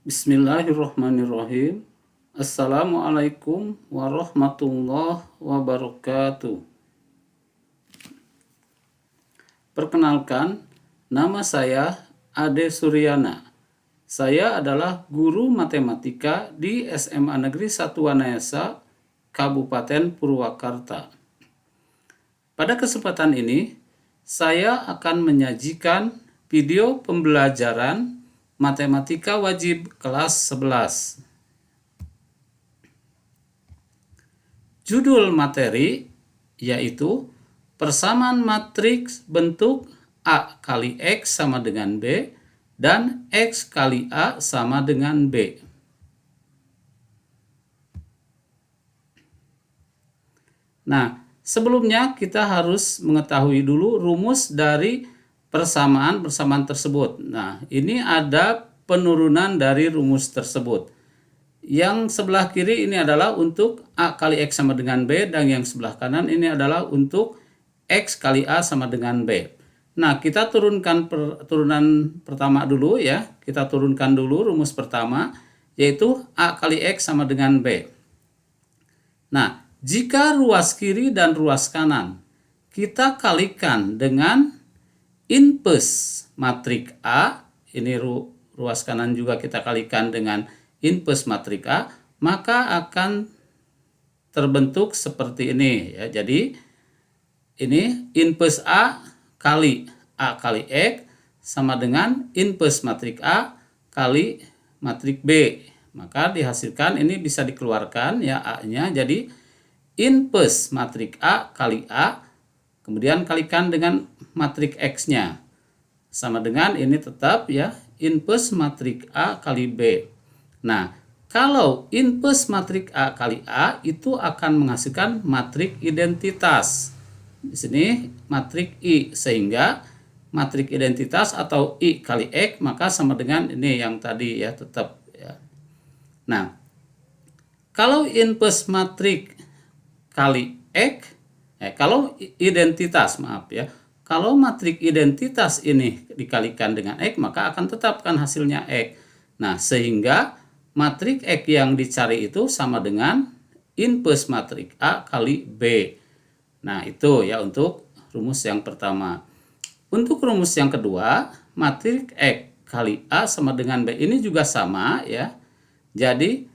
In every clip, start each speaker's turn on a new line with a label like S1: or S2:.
S1: Bismillahirrahmanirrahim. Assalamualaikum warahmatullahi wabarakatuh. Perkenalkan, nama saya Ade Suryana. Saya adalah guru matematika di SMA Negeri 1 Wanayasa, Kabupaten Purwakarta. Pada kesempatan ini, saya akan menyajikan video pembelajaran Matematika Wajib kelas 11. Judul materi yaitu persamaan matriks bentuk A kali X sama dengan B dan X kali A sama dengan B. Nah, sebelumnya kita harus mengetahui dulu rumus dari persamaan tersebut. Nah, ini ada penurunan dari rumus tersebut. Yang sebelah kiri ini adalah untuk A kali X sama dengan B, dan yang sebelah kanan ini adalah untuk X kali A sama dengan B. Nah, kita turunkan turunan pertama dulu ya. Kita turunkan dulu rumus pertama, yaitu A kali X sama dengan B. Nah, jika ruas kiri dan ruas kanan kita kalikan dengan inverse matrik A, ini ruas kanan juga kita kalikan dengan inverse matrik A, maka akan terbentuk seperti ini ya. Jadi ini inverse A kali X sama dengan inverse matrik A kali matrik B. Maka dihasilkan ini bisa dikeluarkan ya A-nya, jadi inverse matrik A kali A, kemudian kalikan dengan matrik X-nya. Sama dengan ini tetap ya, inverse matrik A kali B. Nah, kalau inverse matrik A kali A itu akan menghasilkan matrik identitas. Di sini matrik I, sehingga matrik identitas atau I kali X maka sama dengan ini yang tadi ya, tetap ya. Nah, kalau inverse matrik kali X, kalau identitas, maaf ya, kalau matrik identitas ini dikalikan dengan X, maka akan tetapkan hasilnya X. Nah, sehingga matrik X yang dicari itu sama dengan inverse matrik A kali B. Nah, itu ya untuk rumus yang pertama. Untuk rumus yang kedua, matrik X kali A sama dengan B ini juga sama ya. Jadi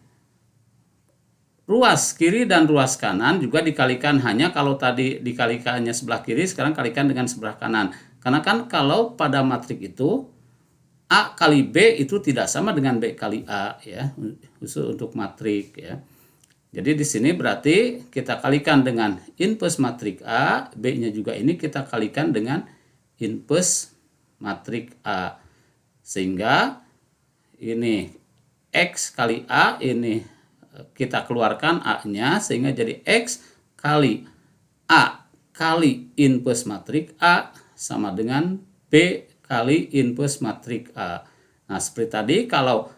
S1: ruas kiri dan ruas kanan juga dikalikan, hanya kalau tadi dikalikannya sebelah kiri, sekarang kalikan dengan sebelah kanan. Karena kan kalau pada matrik itu A kali B itu tidak sama dengan B kali A ya, khusus untuk matrik ya. Jadi di sini berarti kita kalikan dengan inverse matrik A, B-nya juga ini kita kalikan dengan inverse matrik A. Sehingga ini X kali A ini kita keluarkan A-nya, sehingga jadi X kali A kali inverse matrik A sama dengan B kali inverse matrik A. Nah, seperti tadi, kalau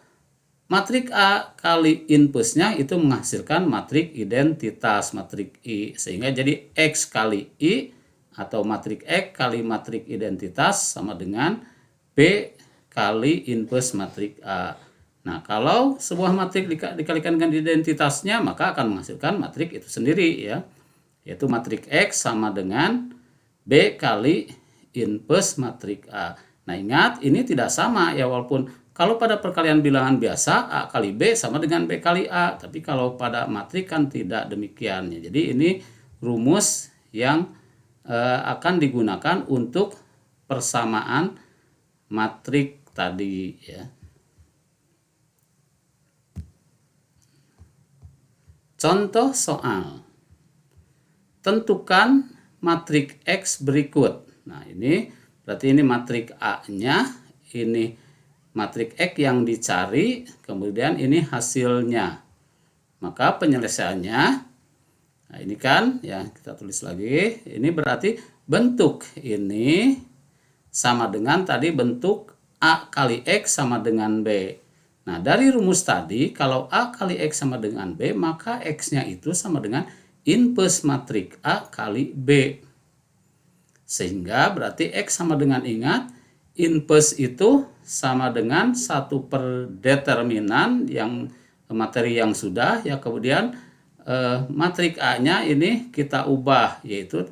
S1: matrik A kali inverse-nya itu menghasilkan matrik identitas, matrik I, sehingga jadi X kali I atau matrik X kali matrik identitas sama dengan B kali inverse matrik A. Nah, kalau sebuah matrik dikalikan dengan identitasnya, maka akan menghasilkan matrik itu sendiri ya, yaitu matrik X sama dengan B kali inverse matrik A. Nah, ingat ini tidak sama ya, walaupun kalau pada perkalian bilangan biasa A kali B sama dengan B kali A, tapi kalau pada matrik kan tidak demikian ya. Jadi ini rumus yang akan digunakan untuk persamaan matrik tadi ya. Contoh soal. Tentukan matrik X berikut. Nah, ini berarti ini matrik A-nya, ini matrik X yang dicari, kemudian ini hasilnya. Maka penyelesaiannya, nah ini kan ya, kita tulis lagi. Ini berarti bentuk ini sama dengan tadi bentuk A kali X sama dengan B. Nah, dari rumus tadi, kalau A kali X sama dengan B, maka X-nya itu sama dengan inverse matrik A kali B. Sehingga berarti X sama dengan, ingat, inverse itu sama dengan 1 per determinan yang materi yang sudah, ya. Kemudian matrik A-nya ini kita ubah, yaitu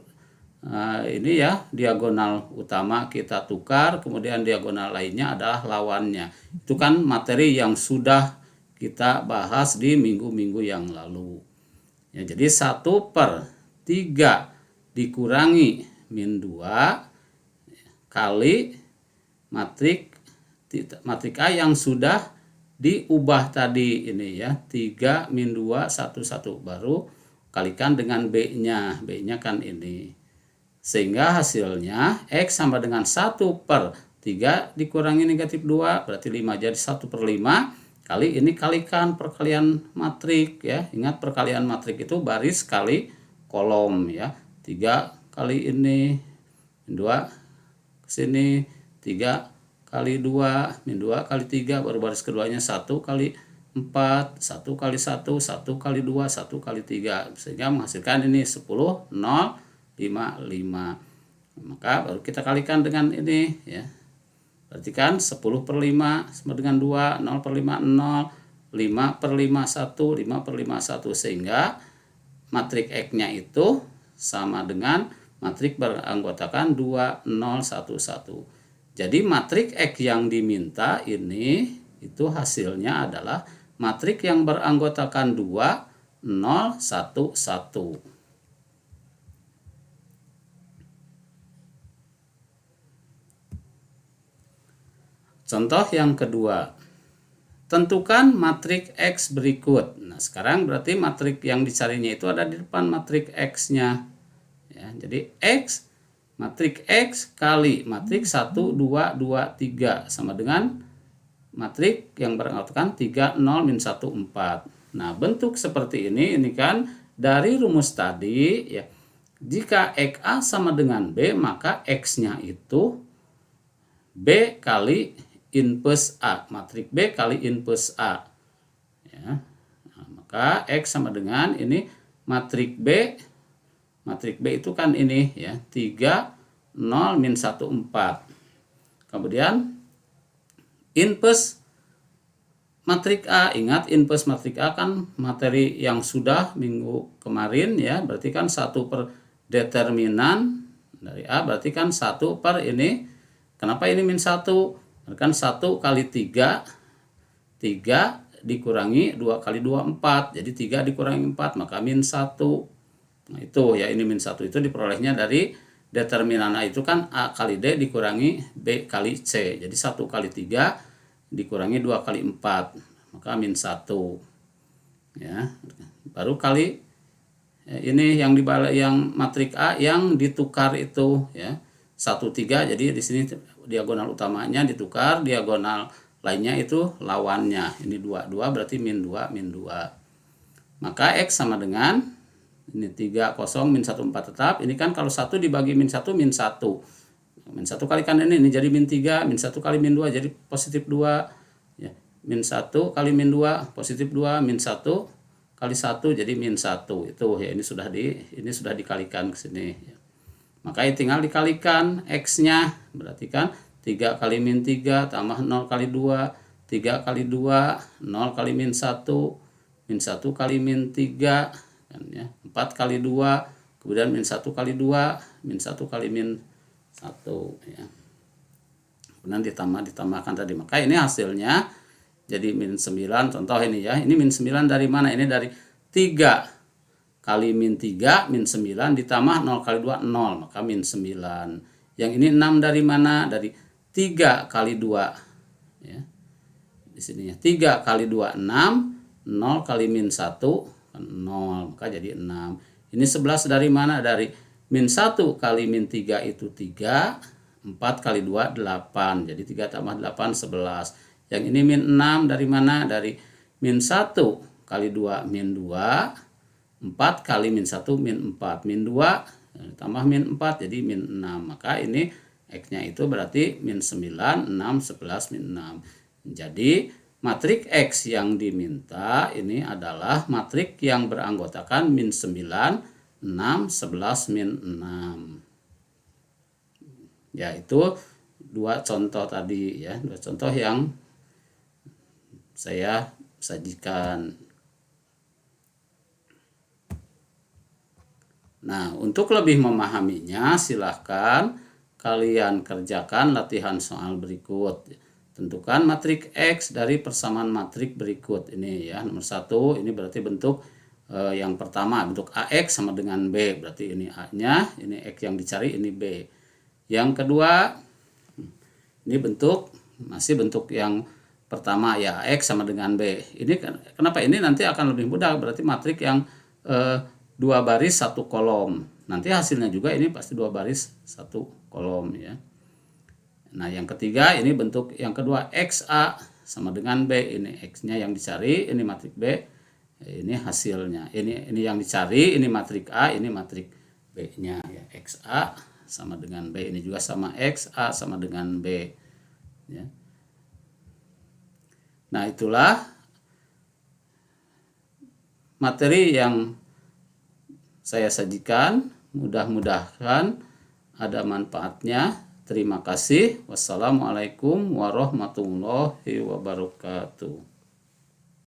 S1: ini ya, diagonal utama kita tukar, kemudian diagonal lainnya adalah lawannya. Itu kan materi yang sudah kita bahas di minggu-minggu yang lalu. Ya, jadi 1 per 3 dikurangi min 2 kali matrik A yang sudah diubah tadi ini ya, 3 min 2 1 1, baru kalikan dengan B-nya. B-nya kan ini. Sehingga hasilnya X sama dengan 1 per 3 dikurangi negatif 2, berarti 5. Jadi 1 per 5 kali ini kalikan perkalian matrik ya. Ingat perkalian matrik itu baris kali kolom ya. 3 kali ini, min 2 ke sini, 3 kali 2, min 2 kali 3, baru baris keduanya 1 kali 4, 1 kali 1, 1 kali 2, 1 kali 3. Sehingga menghasilkan ini 10, 0, 5. Maka baru kita kalikan dengan ini ya. Berarti kan 10 per 5 sama dengan 2, 0 per 5 0, 5 per 5 1, 5 per 5 1, sehingga matrik X-nya itu sama dengan matrik beranggotakan 2 0 1 1. Jadi matrik X yang diminta ini itu hasilnya adalah matrik yang beranggotakan 2 0 1 1. Contoh yang kedua, tentukan matrik X berikut. Nah, sekarang berarti matrik yang dicarinya itu ada di depan matrik X-nya. Ya, jadi matrik X kali matrik 1, 2, 2, 3 sama dengan matrik yang beranggotakan 3, 0, min 1, 4. Nah, bentuk seperti ini kan dari rumus tadi ya. Jika X A sama dengan B, maka X-nya itu B kali inverse A, matrik B kali inverse A ya. Nah, maka X sama dengan ini matrik B itu kan ini ya, 3 0 min 1 4. Kemudian inverse matrik A, ingat inverse matrik A kan materi yang sudah minggu kemarin ya, berarti kan 1 per determinan dari A, berarti kan 1 per ini. Kenapa ini min 1? Kan 1 kali 3 dikurangi 2 kali 2 4, jadi 3 dikurangi 4 maka min 1. Nah itu ya, ini min 1 itu diperolehnya dari determinan A itu kan A kali D dikurangi B kali C, jadi 1 kali 3 dikurangi 2 kali 4 maka min 1 ya. Baru kali ini yang matrik A yang ditukar itu ya, 1 3, jadi di sini diagonal utamanya ditukar, diagonal lainnya itu lawannya. Ini 2 berarti min 2 min 2. Maka X sama dengan ini 3 0 min 1 4 tetap. Ini kan kalau 1 dibagi min 1 min 1. Min 1 kalikan ini jadi min 3, min 1 kali min 2 jadi positif 2 ya. Min 1 kali min 2 positif 2, min 1 kali 1 jadi min 1. Itu ya, ini sudah dikalikan ke sini ya. Maka tinggal dikalikan X-nya, berarti kan 3 kali min 3 tambah 0 kali 2, 3 kali 2, 0 kali min 1, min 1 kali min 3 kan ya, 4 kali 2, kemudian min 1 kali 2, min 1 kali min 1 ya. Kemudian ditambahkan tadi. Maka ini hasilnya jadi min 9. Contoh ini ya, ini min 9 dari mana? Ini dari 3 kali min 3 min 9 ditambah 0 kali 2 0, maka min 9. Yang ini 6 dari mana? Dari 3 kali 2 ya. Di sini ya, 3 kali 2 6, 0 kali min 1 0, maka jadi 6. Ini 11 dari mana? Dari min 1 kali min 3 itu 3, 4 kali 2 8, jadi 3 tambah 8 11. Yang ini min 6 dari mana? Dari min 1 kali 2 min 2, 4 kali min 1 min 4, min 2 tambah min 4 jadi min 6. Maka ini X-nya itu berarti min 9, 6, 11, min 6. Jadi matrik X yang diminta ini adalah matrik yang beranggotakan min 9, 6, 11, min 6. Yaitu dua contoh tadi ya, dua contoh yang saya sajikan. Nah, untuk lebih memahaminya silahkan kalian kerjakan latihan soal berikut. Tentukan matrik X dari persamaan matrik berikut. Ini ya, nomor 1 ini berarti bentuk yang pertama, bentuk AX sama dengan B. Berarti ini A-nya, ini X yang dicari, ini B. Yang kedua, ini masih bentuk yang pertama ya, X sama dengan B. Ini kenapa ini nanti akan lebih mudah, berarti matrik yang 2 baris 1 kolom. Nanti hasilnya juga ini pasti 2 baris 1 kolom ya. Nah, yang ketiga ini bentuk yang kedua, XA sama dengan B. Ini X-nya yang dicari, ini matrik B. Ini hasilnya. Ini yang dicari, ini matrik A, ini matrik B-nya ya. XA sama dengan B. Ini juga sama X, A sama dengan B ya. Nah, itulah materi yang saya sajikan. Mudah-mudahan ada manfaatnya. Terima kasih. Wassalamualaikum warahmatullahi wabarakatuh.